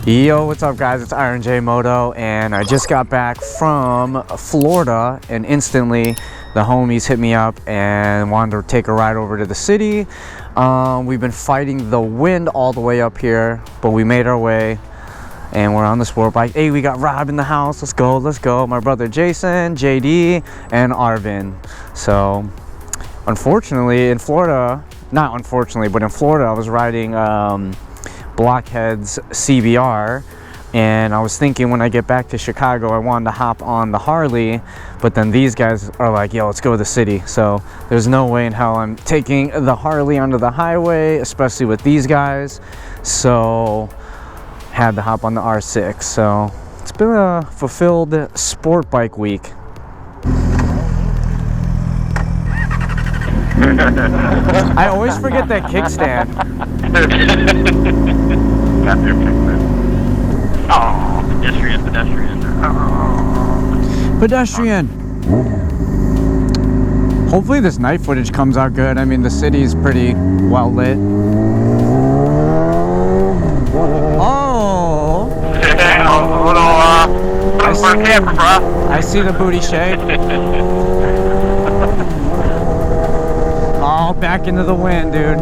Yo, what's up guys? It's Iron J Moto, and I just got back from Florida, and instantly the homies hit me up and wanted to take a ride over to the city. We've been fighting the wind all the way up here, but we made our way and we're on the sport bike. Hey, we got Rob in the house. Let's go. My brother Jason, JD, and Arvin. So unfortunately in Florida, not unfortunately, but in Florida I was riding Blockhead's CBR, and I was thinking when I get back to Chicago I wanted to hop on the Harley, but then these guys are like, yo, let's go to the city. So there's no way in hell I'm taking the Harley onto the highway, especially with these guys. So had to hop on the R6. So it's been a fulfilled sport bike week. I always forget that kickstand. Oh, pedestrian. Oh. Pedestrian. Hopefully this night footage comes out good. I mean, the city's pretty well lit. Oh. I see the booty shake. Oh, back into the wind, dude.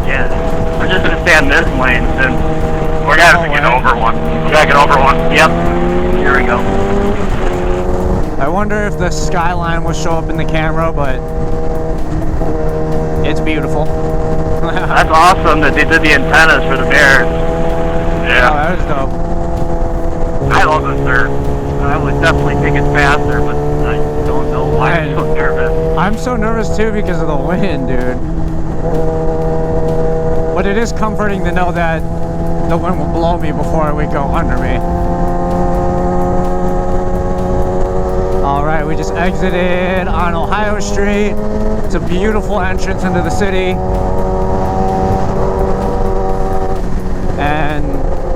Yeah. We're just gonna stay on this lane since we're gonna have to get over one. We gotta get over one. Yep. Here we go. I wonder if the skyline will show up in the camera, but it's beautiful. That's awesome that they did the antennas for the bears. Yeah. Oh, that was dope. I love this dirt. I would definitely think it's faster, but I don't know why I'm so nervous. I'm so nervous too because of the wind, dude. But it is comforting to know that the wind will blow me before it would go under me. Alright, we just exited on Ohio Street. It's a beautiful entrance into the city. And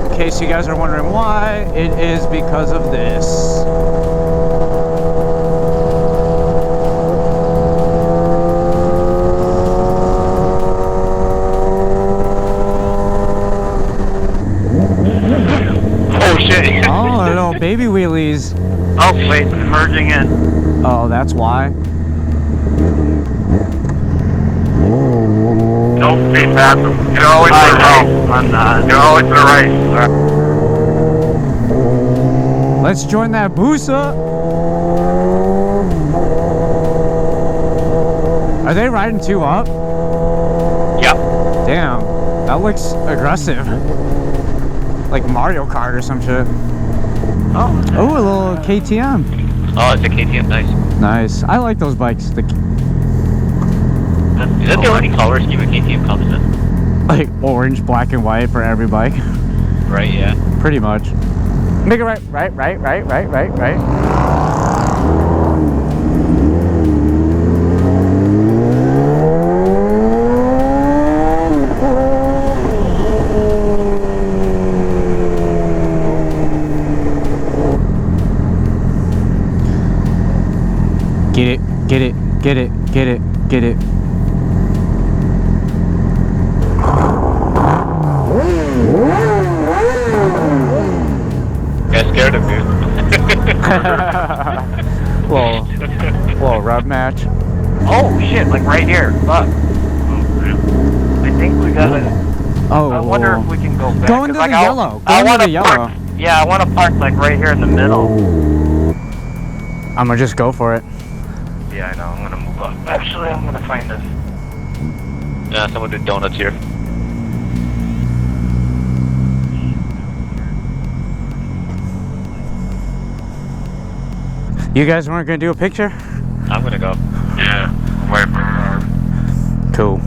in case you guys are wondering why, it is because of this. Oh, little baby wheelies. Oh, wait, merging in. Oh, that's why. Don't be fast. You're always to the right. I'm not. You're always to the right. Let's join that boosa. Are they riding two up? Yep. Damn, that looks aggressive. Like Mario Kart or some shit. Oh, a little KTM. Oh, it's a KTM, nice. Nice. I like those bikes. Is that the only color scheme a KTM comes in? Like orange, black, and white for every bike. Right, yeah. Pretty much. Make it right. Get it. Got scared of me. Whoa, rub match. Oh shit, like right here. Fuck. I think we got it. Oh. I wonder if we can go back. Go into the yellow. Yeah, I want to park like right here in the middle. I'm gonna just go for it. Yeah, I know. I'm gonna move up. Actually, I'm gonna find this. Yeah, someone did donuts here. You guys weren't gonna do a picture? I'm gonna go. Yeah. Wait for her. Cool.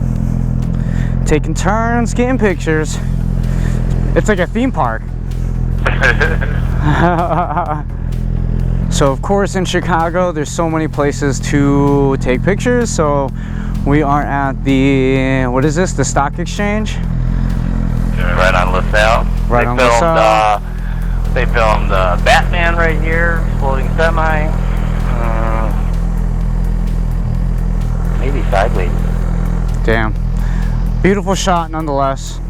Taking turns getting pictures. It's like a theme park. So of course in Chicago there's so many places to take pictures. So we are at the, what is this? The stock exchange? Yeah, right on LaSalle. Right on LaSalle. They filmed Batman right here, floating semi. Maybe sideways. Damn. Beautiful shot nonetheless.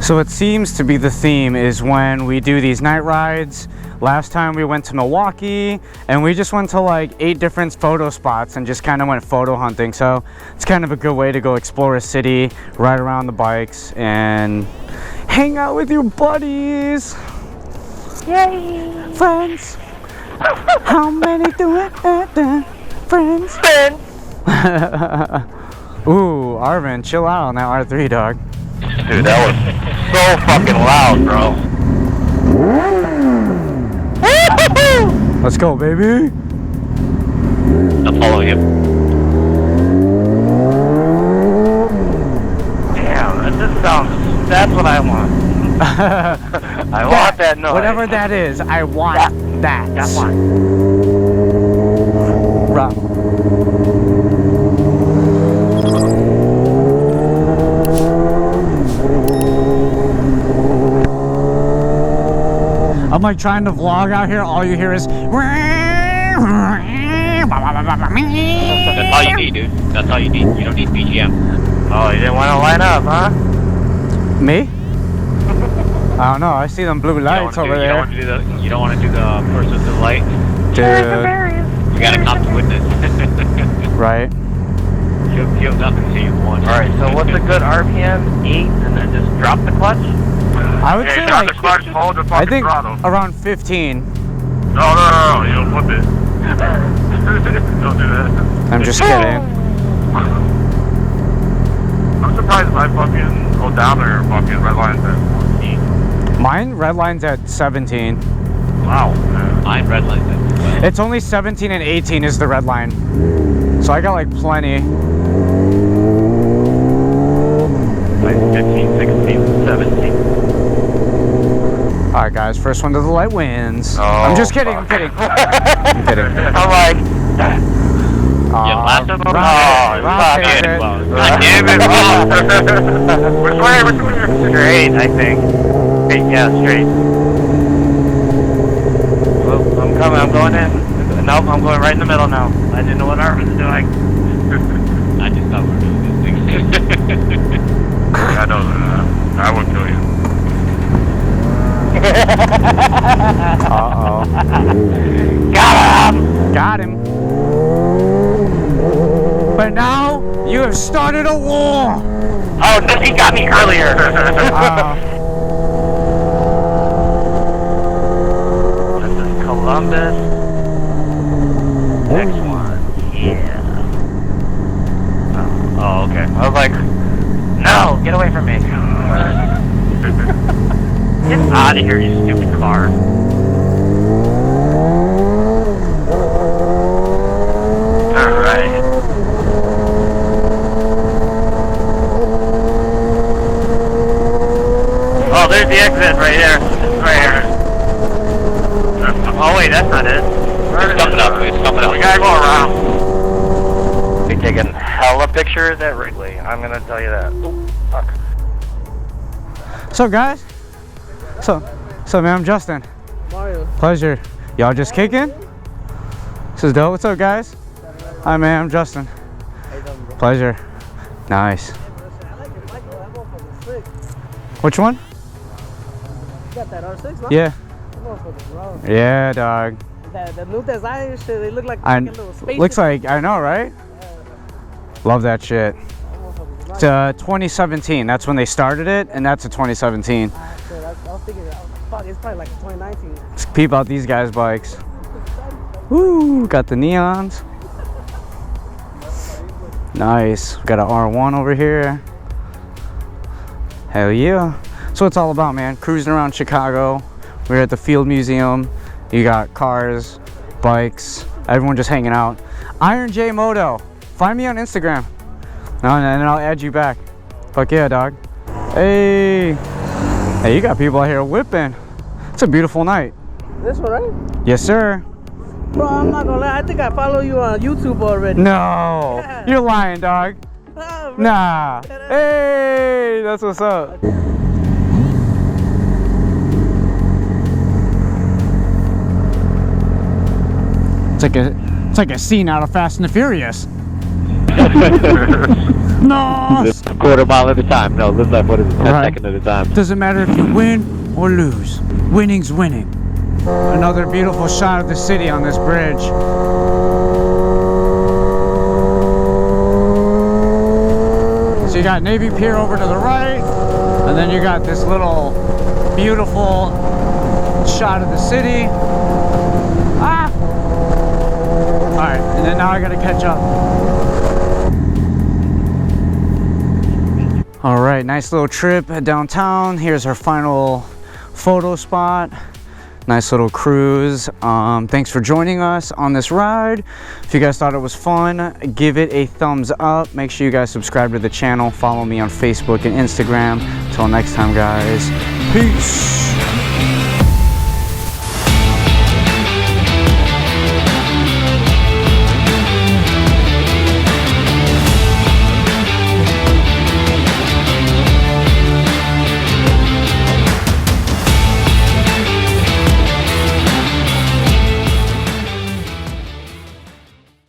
So it seems to be the theme is when we do these night rides. Last time we went to Milwaukee and we just went to like 8 different photo spots and just kind of went photo hunting. So it's kind of a good way to go explore a city, ride around the bikes, and hang out with your buddies. Yay! Friends. How many do it? Friends. Friends. Ooh, Arvin, chill out on that R3, dog. Dude, that was so fucking loud, bro. Let's go, baby. I'm following him. Damn, that just sounds. That's what I want. I want that noise. Whatever that is, I want that. That one. Rock. I'm like trying to vlog out here, all you hear is That's all you need, dude. That's all you need. You don't need BGM. Oh, you didn't want to line up, huh? me? I don't know, I see them blue lights over there. You don't want to do the person with the light. Dude, You gotta come to witness. right? He'll nothing to you once. Alright, so what's a good RPM? 8 and then just drop the clutch? I would say like, hold the I think around 15. No, you don't flip it. Don't do that. I'm just kidding. I'm surprised my fucking go down there fucking red line's at 14. Mine red line's at 17. Wow, man. I'm red light then. It's only 17 and 18 is the red line. So I got like plenty. Like 15, 16, 17. Alright guys, first one to the light wins. Oh, I'm just kidding, I'm kidding. I'm kidding. I'm like, Yeah, last of them. Rob fuck takes it. it. God damn it, which way? Straight, I think. Straight, yeah, straight. Well, I'm coming, I'm going in. Nope, I'm going right in the middle now. I didn't know what Arvin's doing. I just thought we were doing this thing. I know, I would kill you. Uh-oh. Got him! Got him. But now, you have started a war! Oh, no, he got me earlier. This is Columbus. Next one. Yeah. Oh, okay. I was like, no, get away from me. Get out of here, you stupid car. Alright. Oh, there's the exit right there. Right here. Oh, wait, that's not it. It's coming up. It's coming up. We gotta go around. Be taking hella pictures at Wrigley. I'm gonna tell you that. Oh, fuck. So guys, so man, I'm Justin. Mario. Pleasure. Y'all just kicking? This is dope. What's up, guys? Hi, man. I'm Justin. Pleasure. Nice. Which one? You got that R6, no? Yeah. That motherfucker's wrong. Yeah, dog. The new design and shit, they look like I a little space. looks like I know, right? Love that shit. It's 2017. That's when they started it, and that's a 2017. I was thinking, fuck, it's probably like 2019. Let's peep out these guys' bikes. Woo! Got the neons. Nice. We got an R1 over here. Hell yeah. So it's all about, man. Cruising around Chicago. We're at the Field Museum. You got cars, bikes, everyone just hanging out. Iron J Moto. Find me on Instagram. No, and then I'll add you back. Fuck yeah, dog. Hey. Hey, you got people out here whipping. It's a beautiful night. This one, right? Yes, sir. Bro, I'm not gonna lie. I think I follow you on YouTube already. No. Yeah. You're lying, dog. Ah, bro. Nah. Hey, that's what's up. It's like a scene out of Fast and the Furious. No! Live a quarter mile at a time. No, live life, what is it, 10 Right. seconds at a time. Doesn't matter if you win or lose. Winning's winning. Another beautiful shot of the city on this bridge. So you got Navy Pier over to the right, and then you got this little beautiful shot of the city. Ah! Alright, and then now I gotta catch up. Alright, nice little trip downtown. Here's our final photo spot. Nice little cruise. Thanks for joining us on this ride. If you guys thought it was fun, give it a thumbs up. Make sure you guys subscribe to the channel. Follow me on Facebook and Instagram. Until next time, guys. Peace.